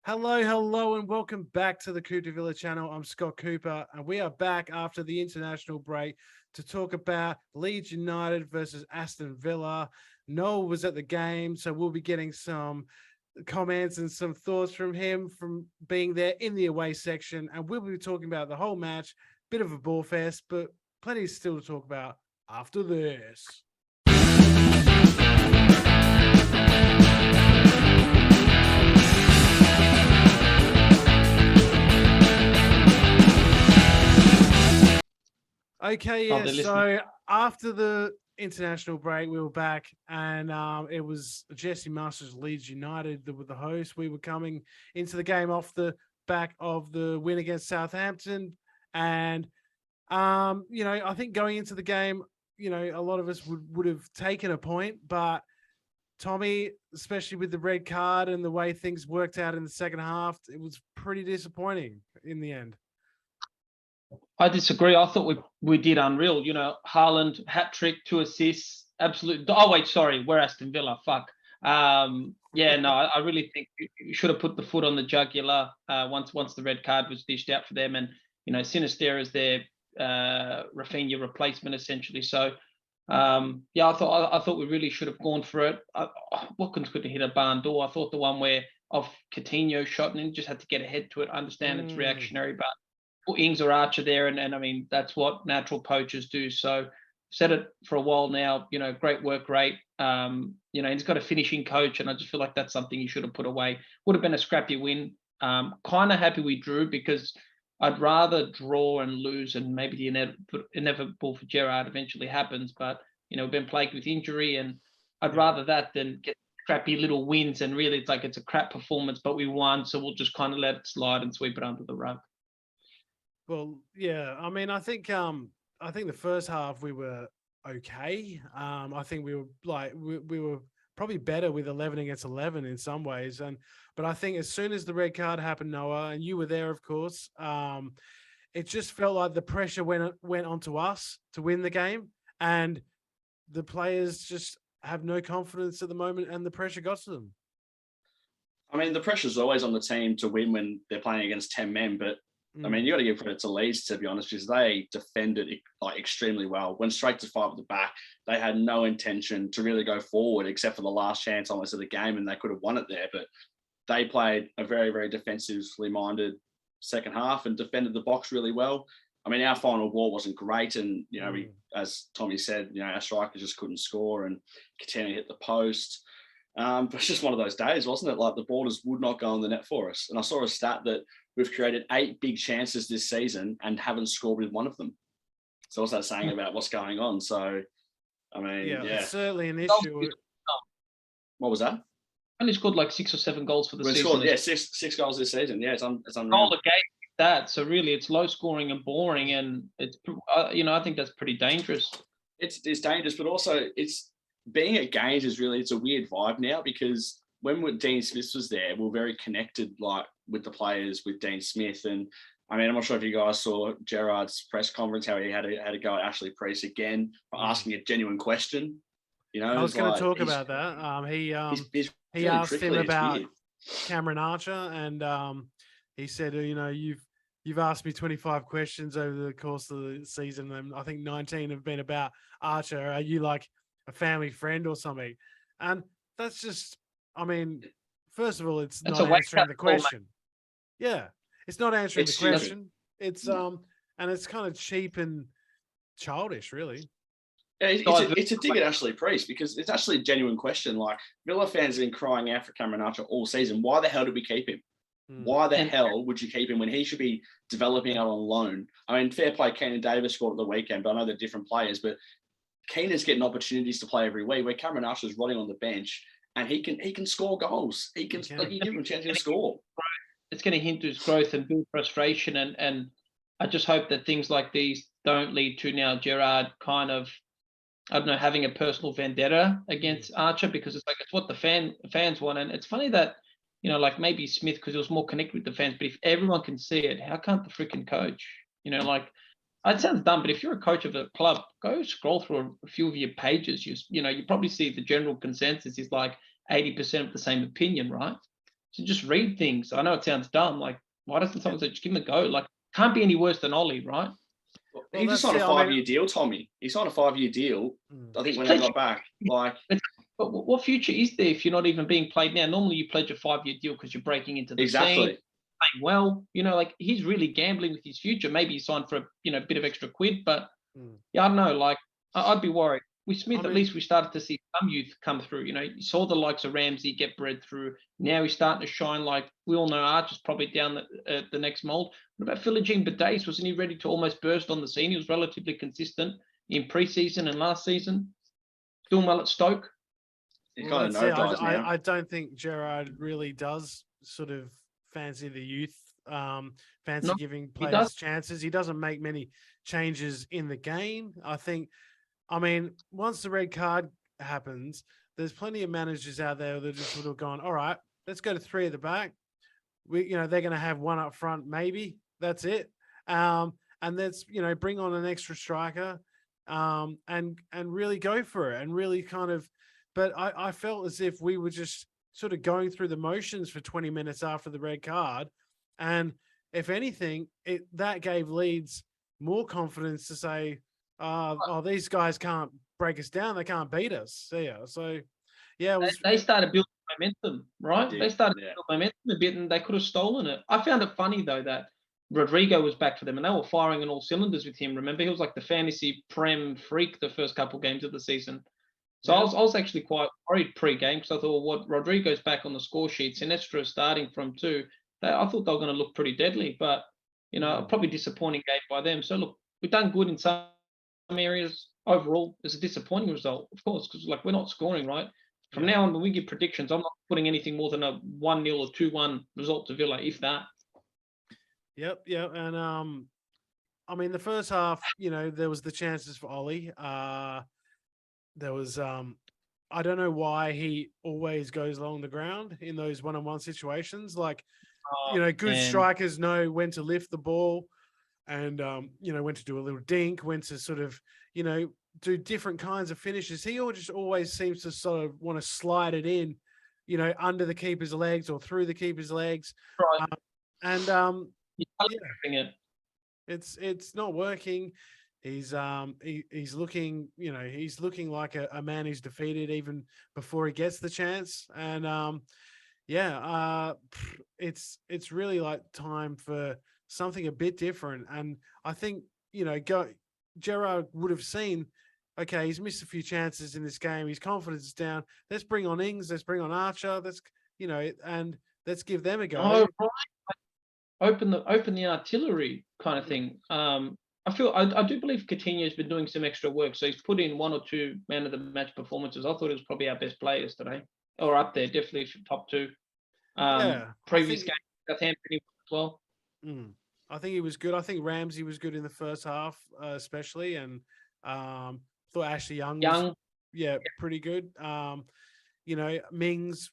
Hello, and welcome back to the Cooper Villa channel. I'm Scott Cooper, and we are back after the international break to talk about Leeds United versus Aston Villa. Noel was at the game, so we'll be getting some comments and some thoughts from him from being there in the away section, and we'll be talking about the whole match. Bit of a ball fest, but plenty still to talk about after this. Okay, Oh, yeah. they're listening. So after the international break, we were back, and it was Jesse Masters Leeds United that were the host. We were coming into the game off the back of the win against Southampton, and I think going into the game, a lot of us would have taken a point, but Tommy, especially with the red card and the way things worked out in the second half, it was pretty disappointing in the end. I disagree. I thought we did unreal. Haaland hat trick, 2 assists, absolute. Oh wait, sorry, we're Aston Villa. Fuck. Yeah, no, I really think you should have put the foot on the jugular once the red card was dished out for them, and Sinister is their Rafinha replacement essentially. So yeah, I thought we really should have gone for it. Watkins couldn't hit a barn door. I thought the one where off Coutinho shot and just had to get ahead to it. I understand it's reactionary, but put Ings or Archer there, and I mean that's what natural poachers do. So said it for a while now. Great work rate. He's got a finishing coach, and I just feel like that's something he should have put away. Would have been a scrappy win. Kind of happy we drew because I'd rather draw and lose, and maybe the inevitable for Gerrard eventually happens. But we've been plagued with injury, and I'd rather that than get crappy little wins. And really, it's a crap performance, but we won, so we'll just kind of let it slide and sweep it under the rug. Well, yeah. I mean, I think the first half we were okay. I think we were we were probably better with 11 against 11 in some ways, but I think as soon as the red card happened, Noah, and you were there, of course, it just felt like the pressure went onto us to win the game, and the players just have no confidence at the moment, and the pressure got to them. I mean, the pressure's always on the team to win when they're playing against 10 men, but I mean, you got to give credit to Leeds, to be honest, because they defended it extremely well. Went straight to five at the back. They had no intention to really go forward, except for the last chance almost of the game, and they could have won it there. But they played a very, very defensively minded second half and defended the box really well. I mean, our final ball wasn't great, and we, as Tommy said, our strikers just couldn't score, and Coutinho hit the post. But it's just one of those days, wasn't it? Like the ball just would not go on the net for us. And I saw a stat that we've created 8 big chances this season and haven't scored with one of them. So what's that saying about what's going on? So, I mean, yeah. It's certainly an issue. What was that? Only scored like 6 or 7 goals for the season. Scored, six goals this season. Yeah, it's unreal. Goal a game, that. So really, it's low scoring and boring, and it's I think that's pretty dangerous. It's dangerous, but also it's being at games it's a weird vibe now, because when Dean Smith was there, we were very connected, like with the players, with Dean Smith. And I mean, I'm not sure if you guys saw Gerrard's press conference, how he had to go at Ashley Preece again for asking a genuine question. I was going to talk about that. He really asked him about Cameron Archer, and he said, you've asked me 25 questions over the course of the season, and I think 19 have been about Archer. Are you like a family friend or something? And that's just, I mean, first of all, it's not answering the question. Yeah, it's not answering the question. It's and it's kind of cheap and childish, really. Yeah, it's a dig at Ashley Preece, because it's actually a genuine question. Like, Villa fans have been crying out for Cameron Archer all season. Why the hell did we keep him? Why the hell would you keep him when he should be developing out on loan? I mean, fair play, Keenan Davis scored at the weekend, but I know they're different players, but Keenan's getting opportunities to play every week, where Cameron Archer's rotting on the bench, and he can score goals. He can you give him a chance to score. It's going to hinder his growth and build frustration, and I just hope that things like these don't lead to now Gerrard kind of, I don't know, having a personal vendetta against Archer, because it's what the fans want. And it's funny that, like maybe Smith, because he was more connected with the fans, but if everyone can see it, how can't the freaking coach? It sounds dumb, but if you're a coach of a club, go scroll through a few of your pages. You probably see the general consensus is like 80% of the same opinion, right? to just read things. I know it sounds dumb. Like, why doesn't someone say, just give him a go? Like, can't be any worse than Ollie, right? He just signed a 5-year deal, Tommy. He signed a 5-year deal, I think, when they got back. Like, but what future is there if you're not even being played now? Normally you pledge a 5-year deal because you're breaking into the scene, playing well. You know, like, he's really gambling with his future. Maybe he signed for a bit of extra quid, but yeah, I don't know. Like, I'd be worried. With Smith, at least we started to see some youth come through. You know, you saw the likes of Ramsey get bred through. Now he's starting to shine. Like, we all know Archer's probably down the next mold. What about Philogene Badace? Wasn't he ready to almost burst on the scene? He was relatively consistent in preseason and last season. Doing well at Stoke. I don't think Gerrard really does sort of fancy the youth, giving players chances. He doesn't make many changes in the game. I mean, once the red card happens, there's plenty of managers out there that are just sort of going, all right, let's go to 3 at the back. They're going to have 1 up front, maybe. That's it. And let's, bring on an extra striker, and really go for it and really kind of. But I felt as if we were just sort of going through the motions for 20 minutes after the red card, and if anything, that gave Leeds more confidence to say, these guys can't break us down. They can't beat us. So, yeah. They started building momentum, right? They started building momentum a bit, and they could have stolen it. I found it funny, though, that Rodrigo was back for them, and they were firing on all cylinders with him. Remember, he was like the fantasy prem freak the first couple of games of the season. So I was actually quite worried pre-game because I thought, well, Rodrigo's back on the score sheet. Sinestro starting from 2. I thought they were going to look pretty deadly, but, probably disappointing game by them. So, look, we've done good in some areas. Overall, it's a disappointing result, of course, because we're not scoring, right? From now on, when we give predictions, I'm not putting anything more than a 1-0 or 2-1 result to Villa, if that. Yep. And I mean, the first half, there was the chances for Ollie. There was I don't know why he always goes along the ground in those one-on-one situations. Like, good strikers know when to lift the ball and, when to do a little dink, when to sort of, do different kinds of finishes. He just always seems to sort of want to slide it in, under the keeper's legs or through the keeper's legs. Right. It's not working. He's looking, he's looking like a man who's defeated even before he gets the chance. And it's really like time for something a bit different. And I think, Gerrard would have seen, okay, he's missed a few chances in this game. His confidence is down. Let's bring on Ings. Let's bring on Archer. And let's give them a go. Oh, right. Open the artillery kind of thing. I do believe Coutinho's been doing some extra work. So he's put in 1 or 2 man of the match performances. I thought it was probably our best players today, or up there, definitely top 2. Previous game, Southampton as well. I think he was good. I think Ramsey was good in the first half, especially, and thought Ashley Young was, pretty good. Mings,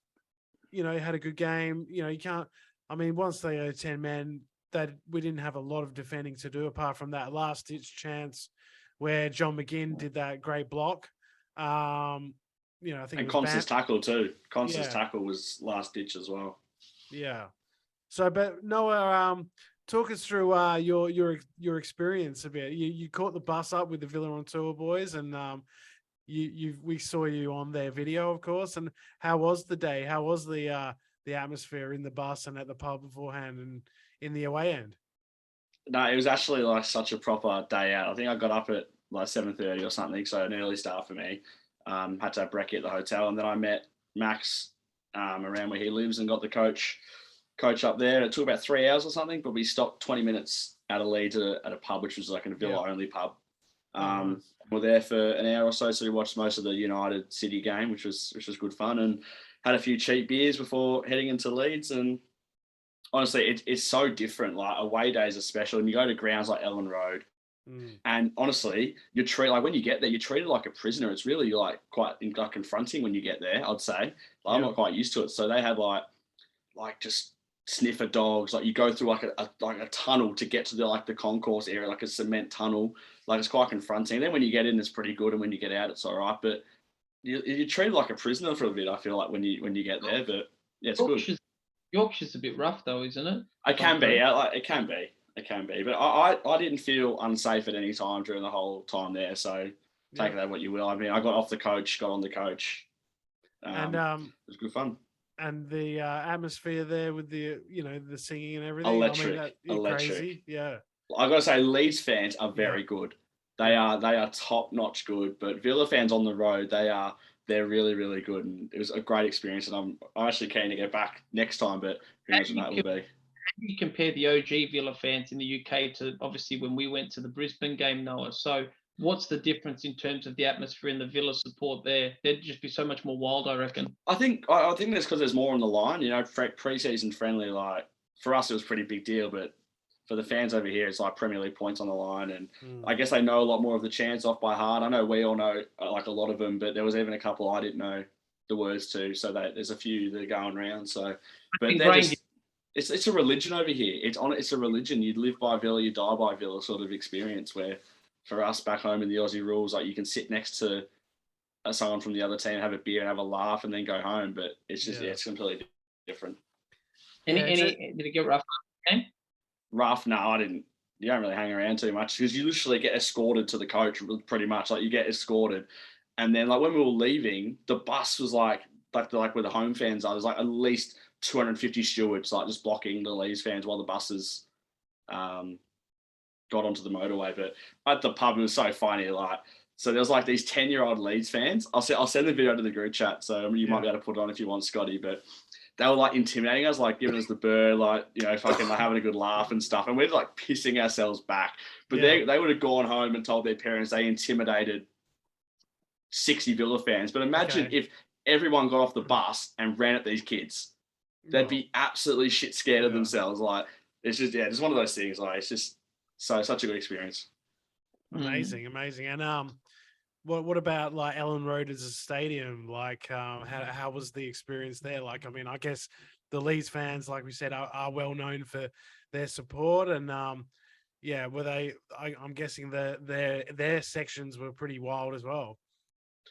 had a good game. You can't. I mean, once they go 10 men, that we didn't have a lot of defending to do apart from that last ditch chance where John McGinn did that great block. I think Constance tackle too. Constance tackle was last ditch as well. Yeah. So, but Noah, talk us through your experience a bit. You caught the bus up with the Villa on Tour boys, and we saw you on their video, of course. And how was the day? How was the atmosphere in the bus and at the pub beforehand and in the away end? No, it was actually like such a proper day out. I think I got up at like 7:30 or something, so an early start for me. Had to have brekkie at the hotel, and then I met Max around where he lives and got the coach up there. It took about 3 hours or something, but we stopped 20 minutes out of Leeds at a pub, which was like a Villa-only pub. We're there for an hour or so we watched most of the United City game, which was good fun, and had a few cheap beers before heading into Leeds. And honestly, it's so different. Like, away days are special, and you go to grounds like Ellen Road, and honestly, you're treated like, when you get there, you're treated like a prisoner. It's really like quite confronting when you get there, I'd say. I'm not quite used to it. So they had like just sniffer dogs. Like, you go through like a tunnel to get to the concourse area, like a cement tunnel. Like, it's quite confronting. And then when you get in, it's pretty good, and when you get out, it's all right. But you're treated like a prisoner for a bit, I feel like, when you get there. But yeah, it's good. Yorkshire's a bit rough though, isn't it? It can be. It can be. It can be. But I didn't feel unsafe at any time during the whole time there. So take that what you will. I mean, I got off the coach, got on the coach. And it was good fun. And the atmosphere there with the the singing and everything. Electric. Electric. Crazy. Yeah. I got to say, Leeds fans are very good. They are top notch good. But Villa fans on the road, they're really, really good, and it was a great experience. And I'm actually keen to get back next time, but who knows when that will be. How do you compare the OG Villa fans in the UK to obviously when we went to the Brisbane game, Noah? So what's the difference in terms of the atmosphere and the Villa support there? They'd just be so much more wild, I reckon. I think that's because there's more on the line. Pre-season friendly, like for us, it was a pretty big deal, but for the fans over here, it's like Premier League points on the line, and I guess they know a lot more of the chants off by heart. I know we all know like a lot of them, but there was even a couple I didn't know the words to. So there's a few that are going around. So, but it's a religion over here. It's a religion. You live by Villa, you die by Villa sort of experience. Where for us back home in the Aussie rules, like you can sit next to someone from the other team, have a beer, and have a laugh, and then go home. But it's just it's completely different. Did it get rough? Okay? Rough? No, I didn't. You don't really hang around too much because you literally get escorted to the coach pretty much. Like you get escorted, and then like when we were leaving, the bus was like where the home fans are. There's like at least 250 stewards like just blocking the Leeds fans while the buses got onto the motorway. But at the pub, it was so funny. Like so, there was like these 10-year-old Leeds fans. I'll send the video to the group chat, so you might be able to put it on if you want, Scotty. But they were like intimidating us, like giving us the bird, like, fucking like having a good laugh and stuff. And we're like pissing ourselves back. But they would have gone home and told their parents they intimidated 60 Villa fans. But imagine if everyone got off the bus and ran at these kids. They'd be absolutely shit scared of themselves. Like, it's just, just one of those things. Like, it's just such a good experience. Amazing. And what about like Ellen Road as a stadium? Like, how was the experience there? Like, I mean, I guess the Leeds fans, like we said, are well known for their support, and were they? I'm guessing their sections were pretty wild as well.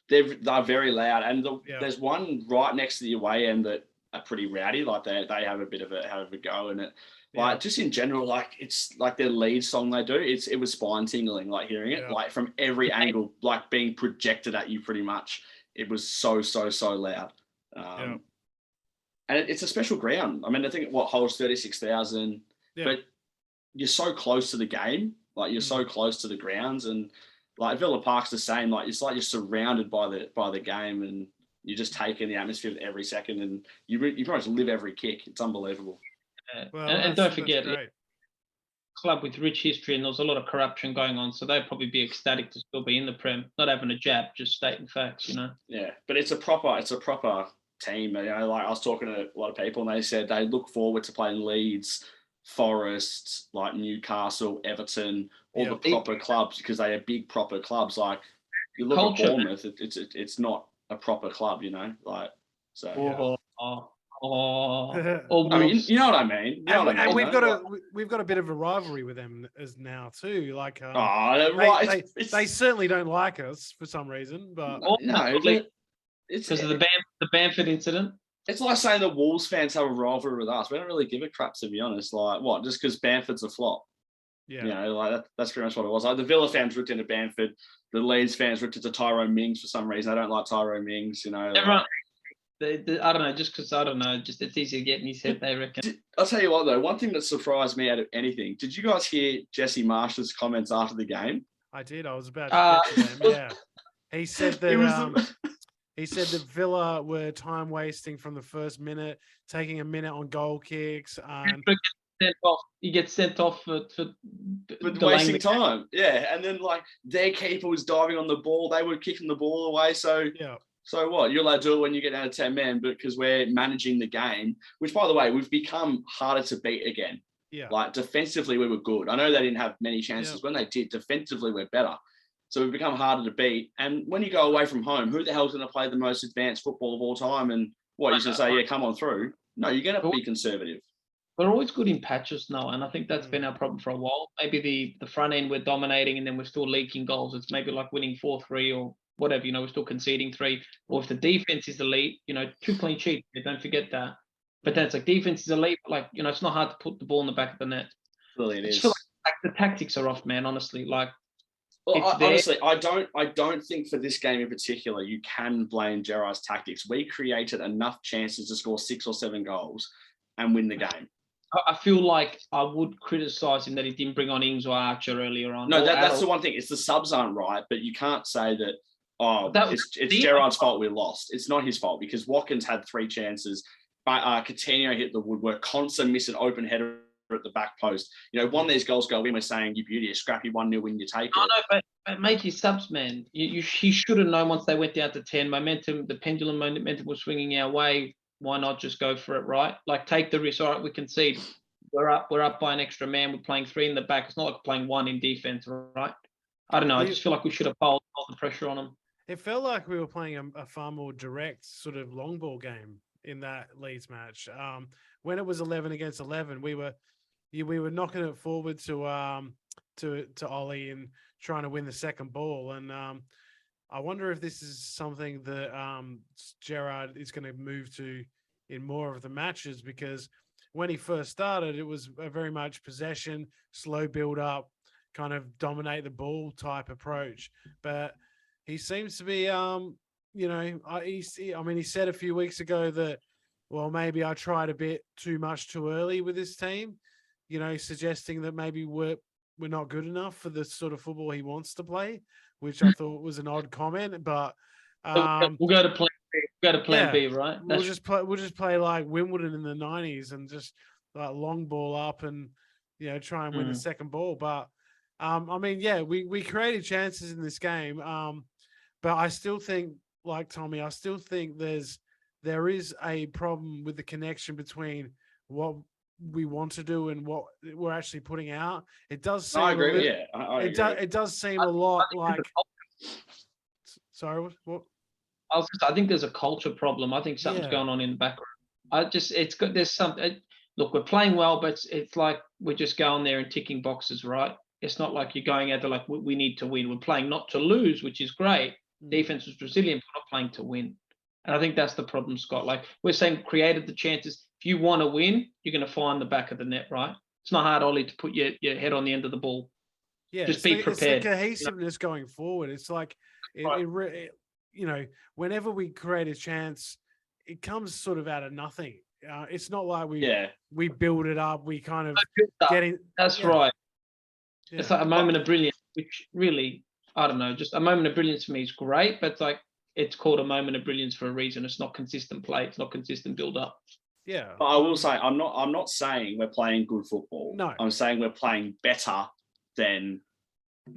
They're very loud, and there's one right next to the away end that are pretty rowdy. Like they have a bit of a go in it. Like just in general, like it's like their lead song they do. It was spine tingling, like hearing it, like from every angle, like being projected at you pretty much. It was so loud. And it's a special ground. I mean, I think it holds 36,000, but you're so close to the game. Like you're so close to the grounds, and like Villa Park's the same. Like it's like you're surrounded by the game, and you just take in the atmosphere every second, and you pretty much live every kick. It's unbelievable. Well, and don't forget, club with rich history, and there was a lot of corruption going on, so they'd probably be ecstatic to still be in the Prem, not having a jab, just stating facts, Yeah, but it's a proper team. Like I was talking to a lot of people, and they said they look forward to playing Leeds, Forest, like Newcastle, Everton, all the proper clubs, because they are big proper clubs. Like you look at Bournemouth, it's not a proper club, like so. I mean, you know what I mean. And we've got a bit of a rivalry with them as now too. Like, they certainly don't like us for some reason, but no, it's because of the Bamford incident. It's like saying the Wolves fans have a rivalry with us. We don't really give a crap, to be honest. Like, what? Just because Bamford's a flop? Yeah, like that's pretty much what it was. Like the Villa fans ripped into Bamford, the Leeds fans ripped into Tyrone Mings for some reason. I don't like Tyrone Mings. Everyone. I don't know, just because I don't know, just it's easy to get in his head, they reckon. I'll tell you what though, one thing that surprised me out of anything, did you guys hear Jesse Marsh's comments after the game? I did. I was about to get to them. Yeah, he said that he said that Villa were time wasting from the first minute, taking a minute on goal kicks. He gets sent off for wasting time. Yeah, and then like their keeper was diving on the ball, they were kicking the ball away. So So what? You're allowed to do it when you get down to 10 men, but because we're managing the game, which, by the way, we've become harder to beat again. Yeah. Like, defensively, we were good. I know they didn't have many chances. When they did, defensively, we're better. So we've become harder to beat. And when you go away from home, who the hell's going to play the most advanced football of all time? And what, you're going to say, come on through? No, you're going to be conservative. We're always good in patches now, and I think that's been our problem for a while. Maybe the front end we're dominating, and then we're still leaking goals. It's maybe like winning 4-3 or whatever, we're still conceding 3. Or if the defense is elite, 2 clean sheets, don't forget that. But then it's like defense is elite. Like, it's not hard to put the ball in the back of the net. Really, it is. Like the tactics are off, man. Honestly, like. Honestly, I don't think for this game in particular you can blame Gerrard's tactics. We created enough chances to score 6 or 7 goals and win the game. I feel like I would criticise him that he didn't bring on Ings or Archer earlier on. No, that's the one thing. It's the subs aren't right, but you can't say that. It's Gerrard's fault we lost. It's not his fault because Watkins had 3 chances. Coutinho hit the woodwork. Consa missed an open header at the back post. One of these goals go in, we're saying you beauty, a scrappy 1-0 win, you take it. No, but make your subs, man. He should have known once they went down to 10. The pendulum momentum was swinging our way. Why not just go for it, right? Like take the risk. All right, we concede. We're up by an extra man. We're playing 3 in the back. It's not like we're playing 1 in defense, right? I don't know. I just feel like we should have pulled the pressure on them. It felt like we were playing a far more direct sort of long ball game in that Leeds match. When it was 11 against 11, we were knocking it forward to Ollie and trying to win the second ball. And I wonder if this is something that Gerrard is going to move to in more of the matches, because when he first started, it was a very much possession, slow build up, kind of dominate the ball type approach. But he seems to be, he said a few weeks ago that, well, maybe I tried a bit too much too early with this team, suggesting that maybe we're not good enough for the sort of football he wants to play, which I thought was an odd comment. But we'll go to plan B. We'll go to plan B, right? We'll just play like Wimbledon in the 90s and just like long ball up and try and win the second ball. But we created chances in this game. But I still think, like Tommy, there is a problem with the connection between what we want to do and what we're actually putting out. It does seem I agree. It does seem a lot like. Sorry, what? I think there's a culture problem. I think something's going on in the background. It's good. There's something. Look, we're playing well, but it's like we're just going there and ticking boxes, right? It's not like you're going out there like we need to win. We're playing not to lose, which is great. Defense was resilient, but not playing to win. And I think that's the problem, Scott. Like we're saying, created the chances. If you want to win, you're going to find the back of the net, right? It's not hard, Ollie, to put your head on the end of the ball. Yeah, just be prepared. It's the cohesiveness going forward. It's like, whenever we create a chance, it comes sort of out of nothing. It's not like we build it up. We kind of get in. That's right. Yeah. It's like a moment of brilliance, which really, I don't know, just a moment of brilliance for me is great, but it's called a moment of brilliance for a reason. It's not consistent play. It's not consistent build up. Yeah. But I will say, I'm not saying we're playing good football. No. I'm saying we're playing better than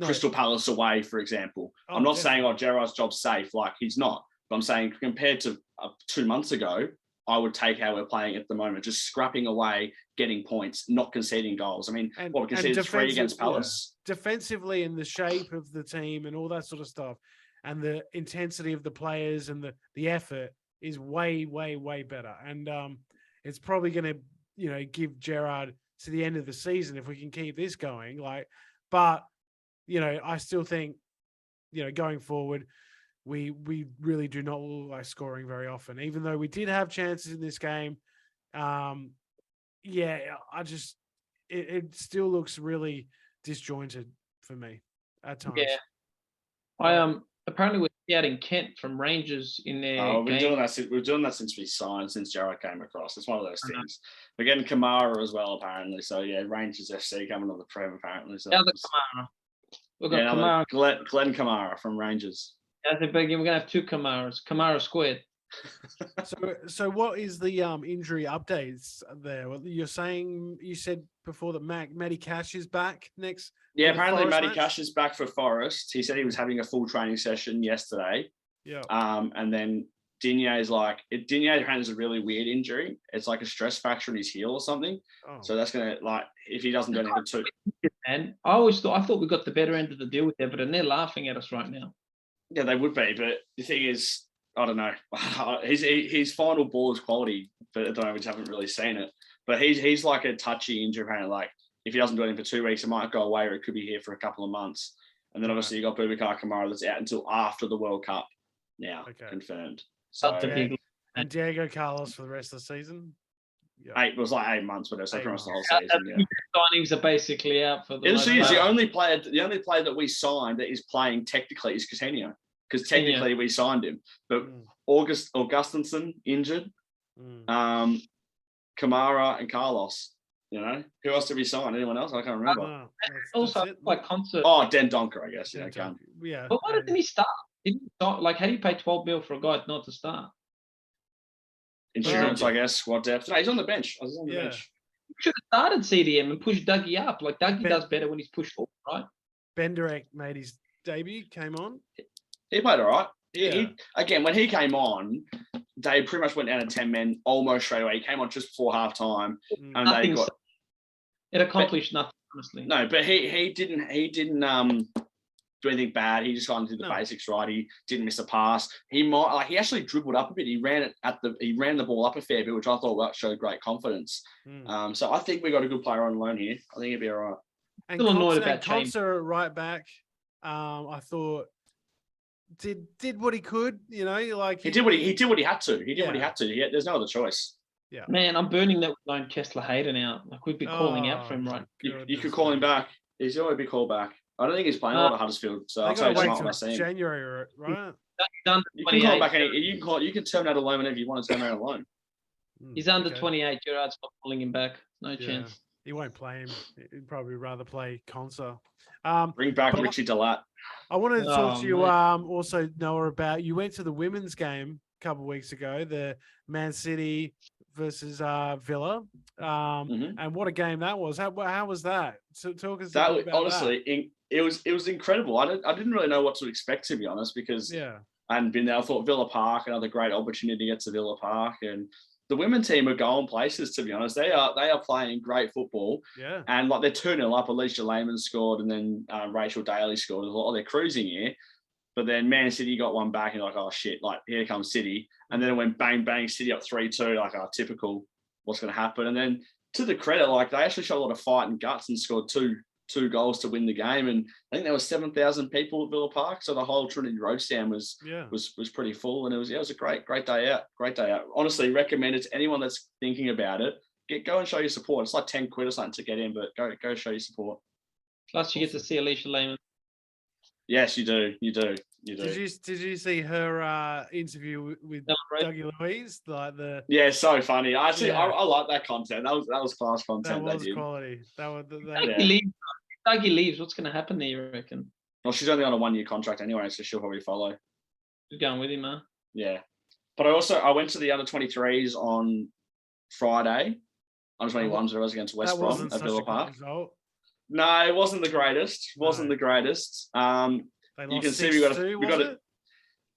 Crystal Palace away, for example. I'm not saying, Gerrard's job's safe. Like, he's not. But I'm saying compared to 2 months ago, I would take how we're playing at the moment, just scrapping away, getting points, not conceding goals. I mean, we conceded 3 against Palace. Yeah. Defensively, and the shape of the team and all that sort of stuff, and the intensity of the players and the effort is way, way, way better. And it's probably going to, give Gerrard to the end of the season if we can keep this going. But I still think, going forward, we really do not look like scoring very often, even though we did have chances in this game. It still looks really disjointed for me at times. Yeah. Apparently we're scouting Kent from Rangers in their we're doing that since we signed, since Gerrard came across. It's one of those things. We're getting Kamara as well, apparently. So yeah, Rangers FC coming on the Prem, apparently. So Kamara. We've got Kamara. Glenn Kamara from Rangers. Yeah, we're going to have 2 Kamaras. Kamara squared. So what is the injury updates there? You said before that Matty Cash is back next. Yeah, apparently Matty Cash is back for Forest. He said he was having a full training session yesterday. Yeah. And then Digne apparently has a really weird injury. It's like a stress fracture in his heel or something. Oh. So that's gonna, if he doesn't do anything too. And I thought we got the better end of the deal with Everton. They're laughing at us right now. Yeah, they would be, but the thing is, I don't know. His final ball is quality, but at the moment, we haven't really seen it. But he's like a touchy injury, apparently. Like, if he doesn't do anything for 2 weeks, it might go away, or it could be here for a couple of months. And then obviously you got Boubacar Kamara that's out until after the World Cup now, confirmed. So, and Diego Carlos for the rest of the season? It was like 8 months, whatever. So pretty much the whole season. Yeah. Signings are basically out for the. The only player that we signed that is playing technically is Coutinho, because technically we signed him, but Augustinsson injured, Kamara and Carlos. You know, who else did we sign? Anyone else? I can't remember. Also, like concert. Oh, Dendoncker, I guess. Yeah. But why didn't he start? Didn't he start? Like, how do you pay 12 mil for a guy not to start? Insurance, I guess. Squad depth. No, he's on the bench. I was on the bench. You should have started CDM and pushed Dougie up. Like, Dougie does better when he's pushed forward, right? Benderek made his debut, came on. He played all right. He, again, when he came on, they pretty much went down to 10 men almost straight away. He came on just before halftime, and it accomplished nothing, honestly. No, but he didn't do anything bad. He just kind of did the basics right. He didn't miss a pass. He actually dribbled up a bit. He ran the ball up a fair bit, which I thought showed great confidence. So I think we got a good player on loan here. I think he'd be all right. And still annoyed about Conser right back. I thought did what he could. You know, like he did what he had to. He did what he had to. There's no other choice. Yeah, man, I'm burning that we loaned Kessler Hayden out. Like we've been calling out for him, right? You could call him back. He's always be called back. I don't think he's playing a lot of Huddersfield, so I'll tell you not what I see. January, right? You can call back. You can terminate a loan whenever you want to terminate a loan. He's under 28. Gerard's not pulling him back. No chance. He won't play him. He'd probably rather play Conser. Bring back Richie Delat. I wanted to talk to you also, Noah, about you went to the women's game a couple of weeks ago, the Man City versus Villa, and what a game that was. How was that? So talk us about honestly, it was incredible. I didn't really know what to expect, to be honest, because I hadn't been there. I thought Villa Park, another great opportunity to get to Villa Park, and the women team are going places, to be honest. They are playing great football. Yeah. And like they're 2-0 up. Alicia Lehman scored, and then Rachel Daly scored. Oh, they're cruising here. But then Man City got one back, and you're like, oh shit, like here comes City. And then it went bang, bang, City up 3-2, like typical, what's going to happen. And then to the credit, like they actually showed a lot of fight and guts and scored two goals to win the game. And I think there was 7,000 people at Villa Park. So the whole Trinity Road stand was pretty full. And it was a great day out. Great day out. Honestly, recommend it to anyone that's thinking about it. Go and show your support. It's like 10 quid or something to get in, but go show your support. Plus you get to see Alicia Lehman. Yes, you do. Did you see her interview with Dougie Louise? Yeah, so funny. I like that content. That was class content. That was quality. Dougie leaves. What's going to happen there, you reckon? Well, she's only on a 1-year contract anyway, so she'll probably follow. She's going with him, huh? Yeah, but I went to the under 23s on Friday. Under 21s, it was against West Brom at Villa Park. No, it wasn't the greatest. The greatest. You can see we got it.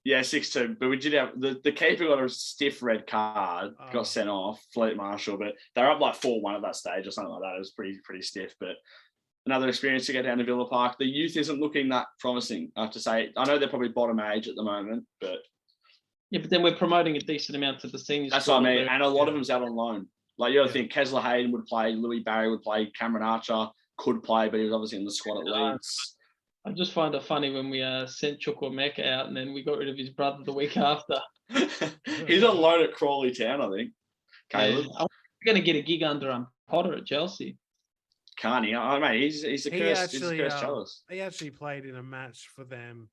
Yeah, 6-2. But we did have the keeper got a stiff red card, got sent off, Fleet Marshall, but they're up like 4-1 at that stage or something like that. It was pretty stiff. But another experience to get down to Villa Park. The youth isn't looking that promising, I have to say. I know they're probably bottom age at the moment, but but then we're promoting a decent amount to the seniors. That's what I mean. And a lot of them's out on loan. Like you got to think Kessler Hayden would play, Louis Barry would play, Cameron Archer could play, but he was obviously in the squad at Leeds. I just find it funny when we sent Chukwuemeka out and then we got rid of his brother the week after. He's on loan at Crawley Town, I think. Caleb. Yeah. I'm going to get a gig under Potter at Chelsea. Can't he? I mean, he's a cursed Chalice. He actually played in a match for them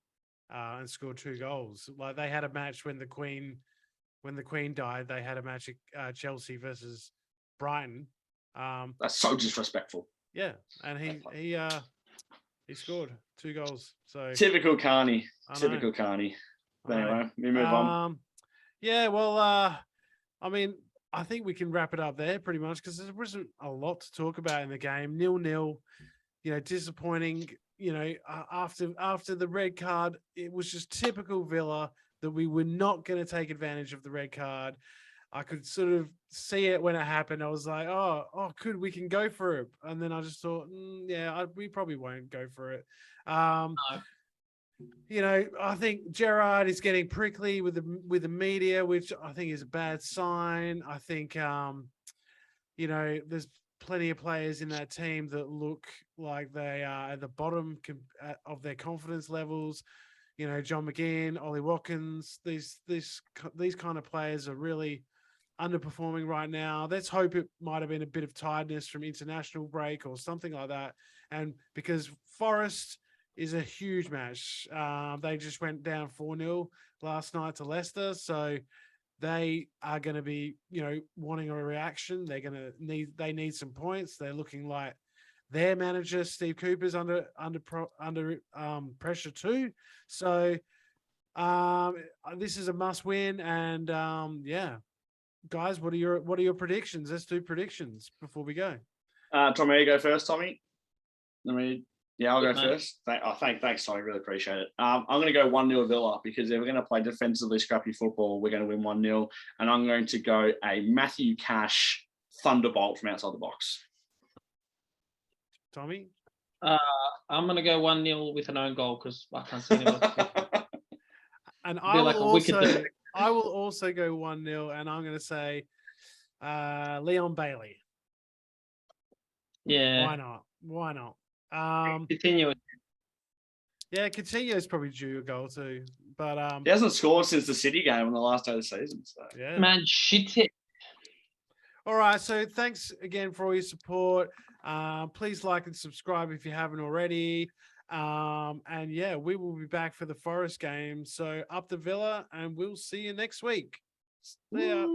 and scored 2 goals. Like they had a match when the Queen died. They had a match at Chelsea versus Brighton. That's so disrespectful. Yeah, and he scored 2 goals. So typical Carney. Typical Carney. Anyway, we move on. Yeah, well, I mean, I think we can wrap it up there pretty much because there wasn't a lot to talk about in the game. 0-0, disappointing. After the red card, it was just typical Villa that we were not going to take advantage of the red card. I could sort of see it when it happened. I was like, we can go for it. And then I just thought, we probably won't go for it. No. I think Gerard is getting prickly with the media, which I think is a bad sign. I think, there's plenty of players in that team that look like they are at the bottom of their confidence levels. John McGinn, Ollie Watkins, these kind of players are really underperforming right now. Let's hope it might have been a bit of tiredness from international break or something like that. And because Forest is a huge match, they just went down 4-0 last night to Leicester, so they are going to be, wanting a reaction. They need some points. They're looking like their manager Steve Cooper's under pressure too. So this is a must win, and guys, what are your predictions? Let's do predictions before we go. Tommy, you go first. Tommy, I'll go first. Thanks, Tommy. Really appreciate it. I'm going to go 1-0 Villa, because if we're going to play defensively scrappy football, we're going to win 1-0. And I'm going to go a Matthew Cash thunderbolt from outside the box. Tommy? I'm going to go 1-0 with an own goal, because I can't see anyone. And I will also go 1-0, and I'm going to say Leon Bailey. Yeah. Why not? Continue. Yeah, Coutinho is probably due a goal too, but he hasn't scored since the City game on the last day of the season. So yeah, man, shit. All right, so thanks again for all your support. Please like and subscribe if you haven't already. And yeah, we will be back for the Forest game. So up the Villa, and we'll see you next week. See ya.